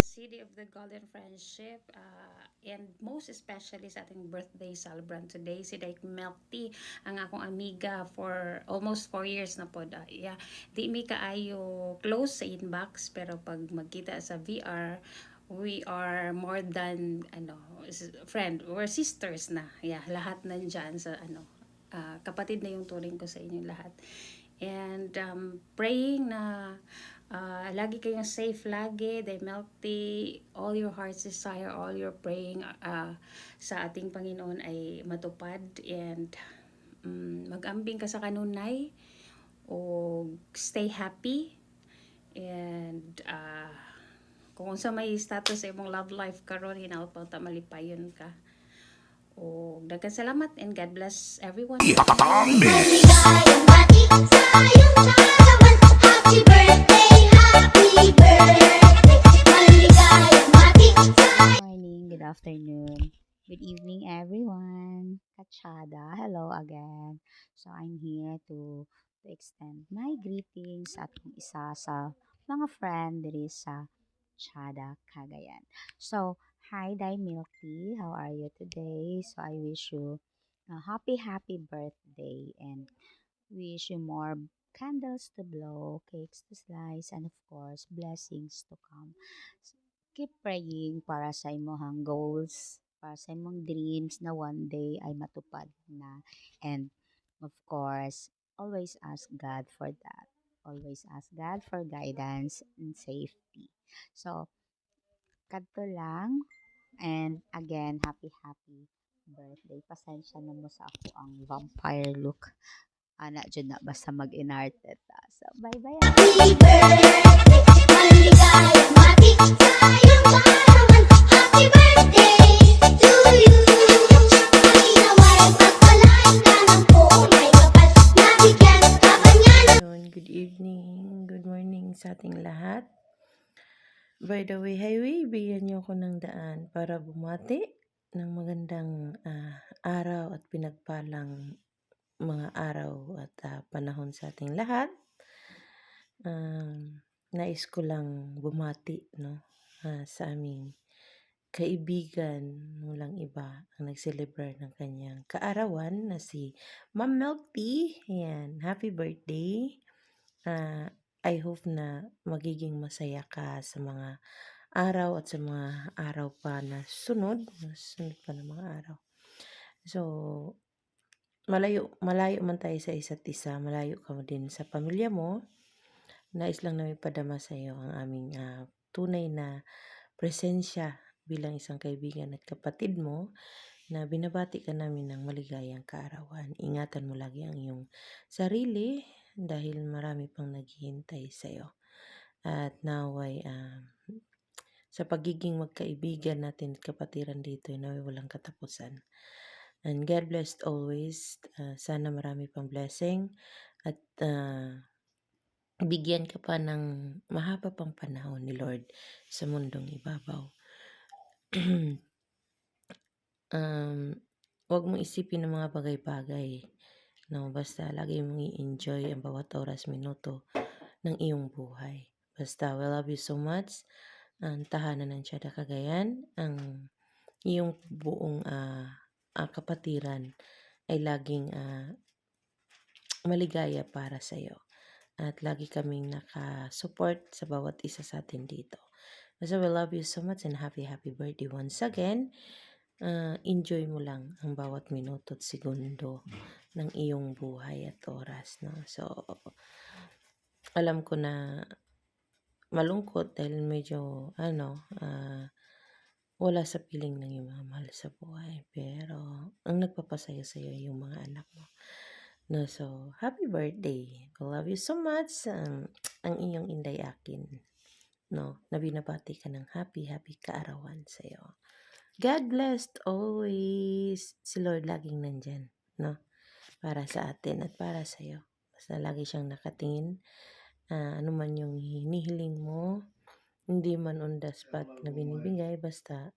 City of the Golden Friendship, and most especially sa ating birthday celebrant today, si Daik Melty, ang akong amiga for almost 4 years na po. Yeah, di mi kaayo close sa inbox, pero pag magkita sa VR, we are more than friend, we're sisters na. Yeah, lahat nandyan sa kapatid na yung turing ko sa inyong lahat. And praying na lagi kayong safe lagi, they melty, all your heart's desire, all your praying sa ating Panginoon ay matupad. And mag-ambing ka sa kanunay o stay happy. And kung sa may status sa imong love life karon, hinaot pang malipayon ka. O daghang salamat and God bless everyone. Happy birthday, happy birthday, maligayang matigay. Morning, good afternoon, good evening everyone. Kachada, hello again. So I'm here to extend my greetings at kung isa sa mga friend diri sa Chada, Cagayan. So, hi Dai Milky, how are you today? So I wish you a happy birthday and wish you more candles to blow, cakes to slice, and of course, blessings to come. Keep praying para sa imong goals, para sa imong dreams na one day ay matupad na. And of course, always ask God for that. Always ask God for guidance and safety. So, kadto lang. And again, happy birthday. Pasensya na mo sa ako ang vampire look. Ana dyan na basta mag-inarte ta. So, bye-bye. Happy birthday, maligayang matigay ang kaarawan. Happy birthday to you. Malinaway, pagpalain ka ng buong may kapal. Nabigyan ka ba niya ng Good evening, good morning sa ating lahat. By the way, highway, bigyan niyo ako ng daan para bumati ng magandang araw at pinagpalang mga araw at panahon sa ating lahat. Nais ko lang bumati sa aming kaibigan, walang iba ang nag-celebrate ng kanyang kaarawan na si Ma'am Melty. Yan, happy birthday. I hope na magiging masaya ka sa mga araw at sa mga araw pa na sunod pa na mga araw. So, malayo man tayo sa isa't isa, malayo ka din sa pamilya mo. Nais lang namin padama sa iyo ang aming tunay na presensya bilang isang kaibigan at kapatid mo na binabati ka namin ng maligayang kaarawan. Ingatan mo lagi ang iyong sarili dahil marami pang naghihintay sa iyo. At naway sa pagiging magkaibigan natin at kapatiran dito ay naway walang katapusan. And God bless always. Sana marami pang blessing at bigyan ka pa ng mahaba pang panahon ni Lord sa mundong ibabaw. Huwag mong isipin ng mga bagay-bagay. No, basta lagi mong i-enjoy ang bawat oras, minuto ng iyong buhay. Basta, we love you so much. Ang tahanan ng Chada Cagayan, ang iyong buong kapatiran ay laging maligaya para sa iyo. At lagi kaming nakasupport sa bawat isa sa atin dito. So we love you so much and happy birthday once again. Enjoy mo lang ang bawat minuto at segundo ng iyong buhay at oras. No? So, alam ko na malungkot dahil medyo wala sa piling ng iyong mga mahal sa buhay. Pero, ang nagpapasaya sa iyo yung mga anak mo. No, so, happy birthday. I love you so much. Ang iyong Inday Akin. No, na binabati ka ng happy kaarawan sa iyo. God bless always. Si Lord laging nandyan, no? Para sa atin at para sa iyo. Basta lagi siyang nakatingin. Ano man yung hinihiling mo, hindi man on the spot na binibigay, basta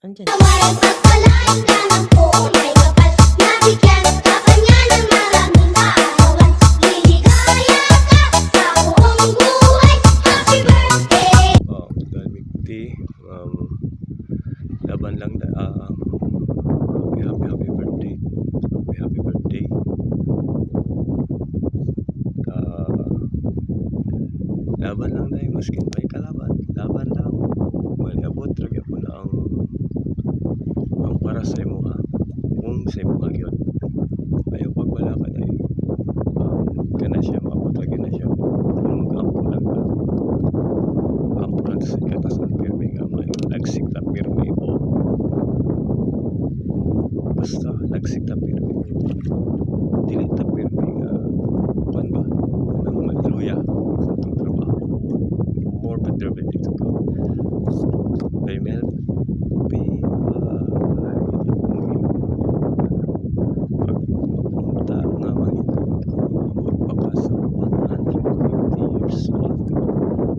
andyan. pagpalain ka ng buong may kapal. Nabigyan ka ba niya ng maraming kaarawan. Liligaya ka sa buong buhay. para sa imo ha. Kung sa imo gyud. Ayaw pag wala ka dai. Kana siya maabot lagi na siya. Kung mag-ampo lang ka. Ampo lang sa katasan pirmi nga may nagsikta pirmi o basta nagsikta pirmi. Dili ta pirmi nga kuan ba? Nang magluya sa itong trabaho. More better than dito ka. Kay Mel, pag mapunta nga manginabot pa ka sa 150 years old,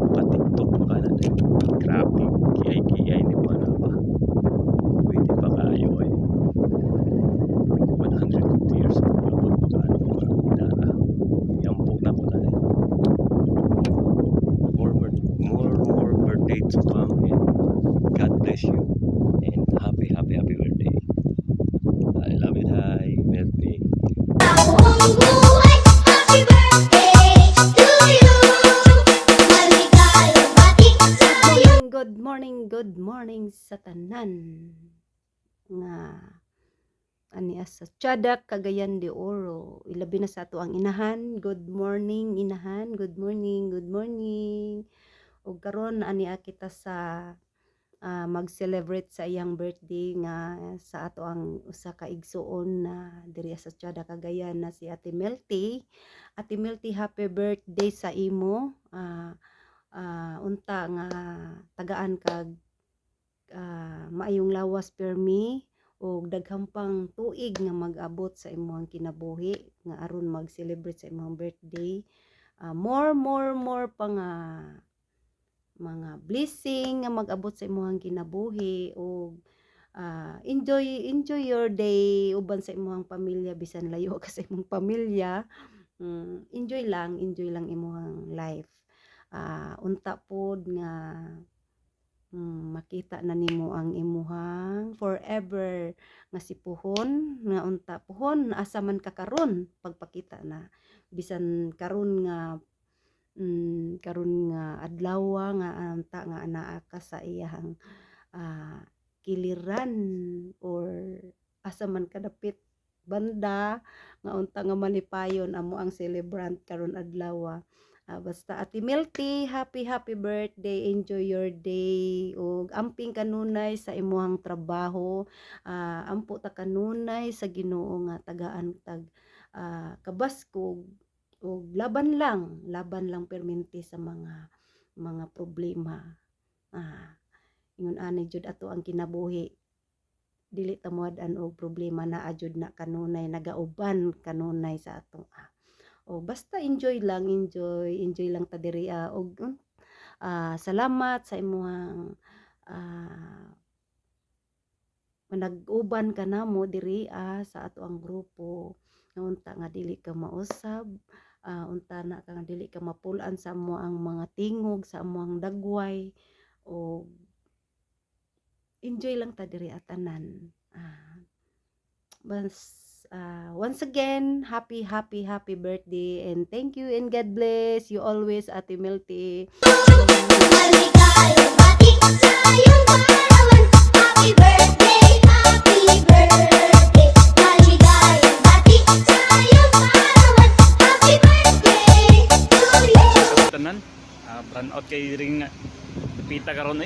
maka-tiktok pa ka na din. Grabe, kiyay-kiyay ni pa na ba? Pwede pa kayo eh. 150 years old, abot pa ka ano mga inara. Yampo na ko na din. More birthday to come and God bless you and happy birthday. I love you, hi, Melty. Buong buhay, happy birthday to you. Maligayang bati sa'yo. Good morning sa tanan nga ani sa Tiyadak, Cagayan de Oro. Ilabi na sa ato ang inahan. Good morning inahan. Good morning. O karon ani kita sa mag-celebrate sa iyang birthday nga sa ato ang usa ka igsuon na diri sa Tiyadak, Cagayan na si Ate Melty. Ate Melty, happy birthday sa imo. Unta nga tagaan kag maayong lawas permi o daghang pang tuig nga mag-abot sa imong kinabuhi nga aron mag-celebrate sa imong birthday. More pa nga mga blessing nga mag-abot sa imong kinabuhi o enjoy your day uban sa imong pamilya bisan layo ka sa imong pamilya. Enjoy lang imong life. Unta pod nga makita na nimo ang imuhang forever nga si puhon nga unta puhon asa man ka karon pagpakita na bisan karon nga adlaw nga anta nga anaa ka sa iyang kiliran or asa man kadapit banda nga unta nga malipayon amo ang celebrant karon adlaw. Basta Ate Melty, happy birthday, enjoy your day ug amping kanunay sa imuhang trabaho. Ampo ta kanunay sa Ginoo nga tagaan tag kabaskog ug laban lang perminti sa mga problema. Ingon ani jud ato ang kinabuhi. Dili ta moad-an og problema na ajud na kanunay nagauban kanunay sa atong basta enjoy lang ta diri og salamat sa imong nag-uban ka namo diri sa ato ang grupo nga unta nga dili ka mausab, unta na ka nga dili ka mapulan sa amo ang mga tingog sa amo ang dagway o enjoy lang ta diri atanan. Once again, happy birthday and thank you and God bless you always, Ate Melty. Maligayang bati sa'yong kaarawan. Happy birthday, maligayang bati sa'yong kaarawan. Happy birthday to you. Tanan, brand out kay ring pita karon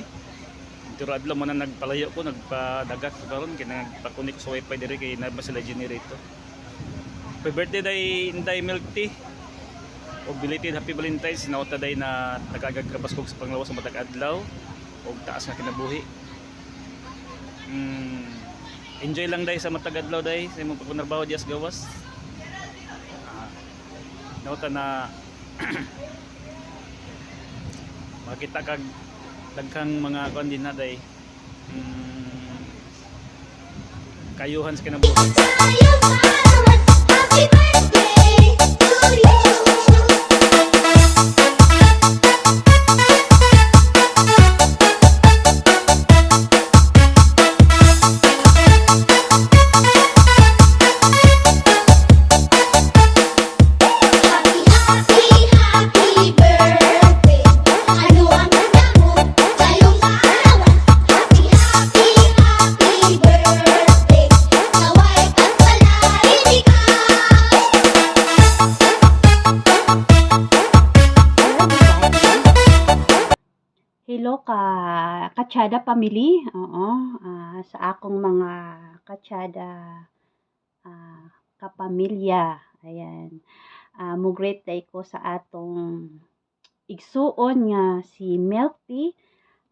Pero adlaw mo na nagpalayo ko, nagpadagat ko karon kay nagpa-connect sa wifi diri kay na ba sila generator. Happy birthday day Inday Melty. Og belated happy Valentine's nauta day na nagagagkabaskog sa panglawas sa matag adlaw og taas nga kinabuhi. Enjoy lang day sa matag adlaw day sa imong pagtrabaho dias gawas. Nauta na makita kag daghang mga kuan din na day kayuhan sa kinabuhi. Sa'yong kaarawan. Happy birthday to you. Happy birthday. Ano ang handa mo? Sa'yong kaarawan. Happy birthday. ka Kachada family. Oo, sa akong mga Kachada kapamilya. Ayan. Mugreat day ko sa atong igsuon nga si Melty.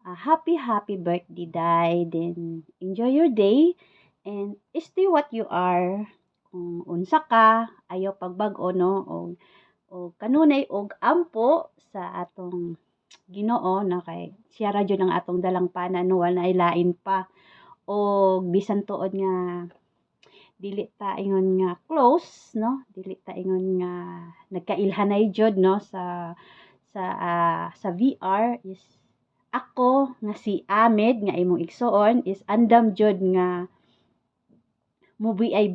Happy birthday day. Then enjoy your day and stay what you are. Kung unsa ka, ayaw pagbag-o no, o kanunay og ampo sa atong Ginoo na kay siya ra jud ang atong dalang pana no, wala lain pa. O bisan tuod nga dili ta ingon nga close no, dili ta ingon nga nagkailhanay jud no sa VR is ako nga si Ahmed nga imong igsuon is andam jud nga mo BI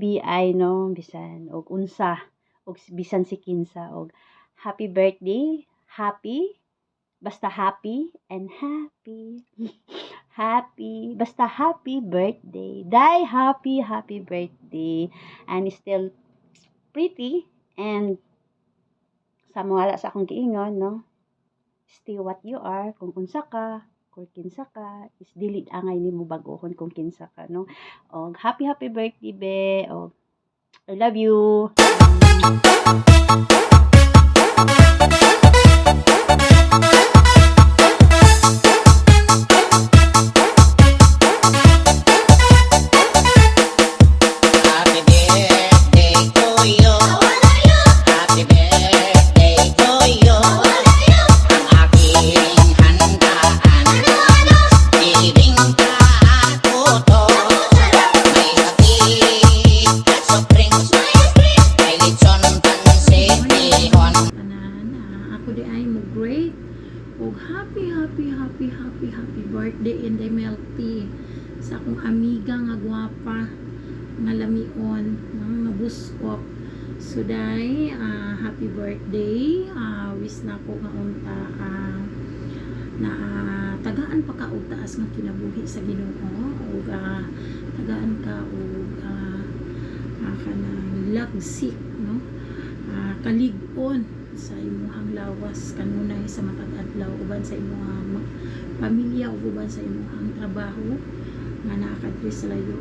no, bisan og unsa og bisan si kinsa og happy birthday, happy basta happy and happy. Happy basta happy birthday. Day happy birthday and still pretty and sa mawala sa akong giingon no. Stay what you are, kung unsa ka, kung kinsa ka, is dili angay nimo bag-ohon kung kinsa ka no. Og happy birthday be. Og I love you. Happy birthday to you. Happy birthday to you. Ang aking handaan. Iring ka ako to. May hatid at soft drinks. May lechon pansit ihon. Ako di ay mo great og happy birthday and Melty sa akong amiga nga gwapa nga lamion nga buskop. So day happy birthday, wish na ko nga unta na tagaan pa ka og taas nga kinabuhi sa Ginoo og tagaan ka og kanang lagsik no, kalig-on sa imuhang lawas kanunay sa matag adlaw uban sa imuhang pamilya ug uban sa imuhang trabaho nga nakadri sa layo.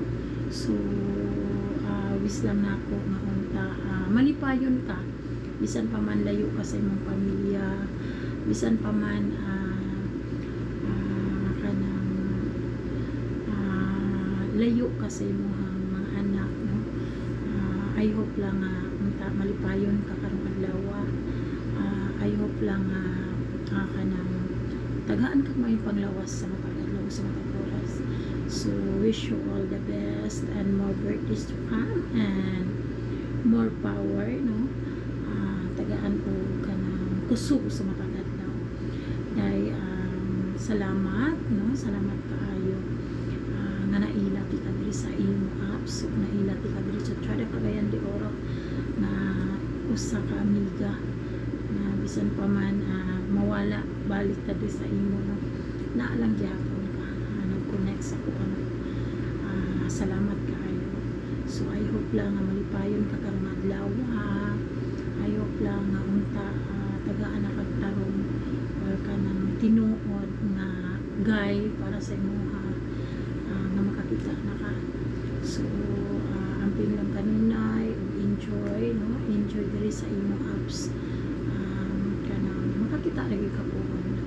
So wish lang nako nga unta malipayon ka bisan pa man layo ka sa imong pamilya, bisan pa man kanang layo ka sa imong mga anak no. I hope lang unta malipayon ka karong adlaw. I hope lang kanang tagaan ka may panglawas sa matag adlaw sa matag oras. So wish you all the best and more birthdays to come and more power no. Tagaan o kanang kusog sa matag adlaw. Dai salamat no, salamat kaayo nga naila ti ka diri sa imo apps, naila ti ka diri sa Chada Cagayan de Oro na usa ka amiga na bisan pa man mawala balik ta diri sa imo no, naalang gyapon ka nag-connect sa ko ano. Salamat kaayo. So I hope lang nga malipayon ka karong adlaw. I hope lang nga unta tagaan na kag tarong or kanang tinuod nga gay para sa imuha nga makakita na ka. So amping lang kanunay ug enjoy no, enjoy diri sa imong apps. Kanang makakita lagi ka puhon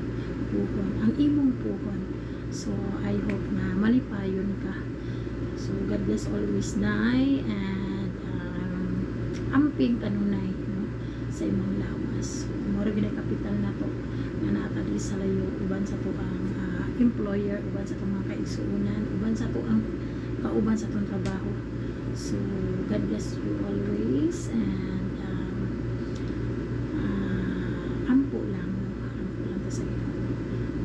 ang imong puhon. So I hope na malipayon ka. So God bless always day and amping kanunay no, sa imong lawas. So mura gyud kapital nato nga naata diri sa layo uban sa tuang employer, uban sa tuang mga kaigsuonan, uban sa tuang kauban sa tuang trabaho. So God bless you always and ampo lang ta sa Ginoo.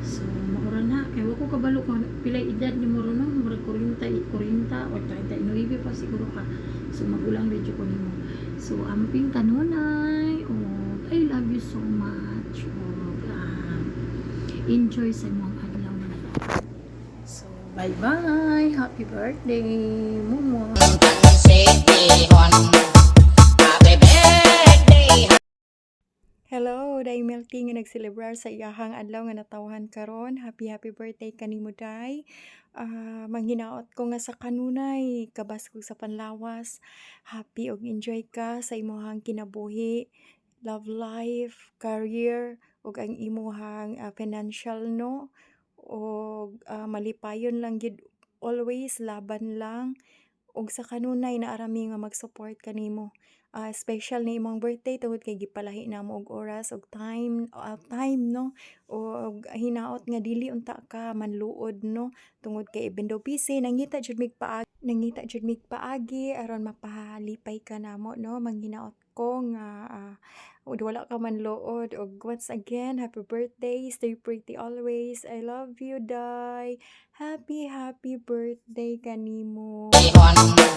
So maura na kay wa ko kabalo kung pilay edad ni moro no, murag 40 or 39 pa siguro ka. So magulang medyo ko nimo. So amping kanunay og I love you so much og enjoy sa imong adlaw na nato. So bye bye, happy birthday Mumu. Pansit ihon. Happy birthday. Hello, Daimel Melty nga nagselebrar sa iyahang adlaw nga natawhan karon. Happy birthday kanimo day. Manghinaot ko nga sa kanunay kabas ko sa panlawas. Happy og enjoy ka sa imong kinabuhi, love life, career ug ang imong financial no. Og malipayon lang gid always, laban lang. Ug sa kanunay naarami nga mag-support kanimo. Special ni imong birthday tungod kay gipalahi namo og oras og time no, og hinaot nga dili unta ka manluod no, tungod kay even though busy nangita jud mig paagi aron mapalipay ka namo no. Manghinaot ko nga wala ka manluod. Og once again, happy birthday, stay pretty always, I love you day. Happy birthday kanimo. Ihon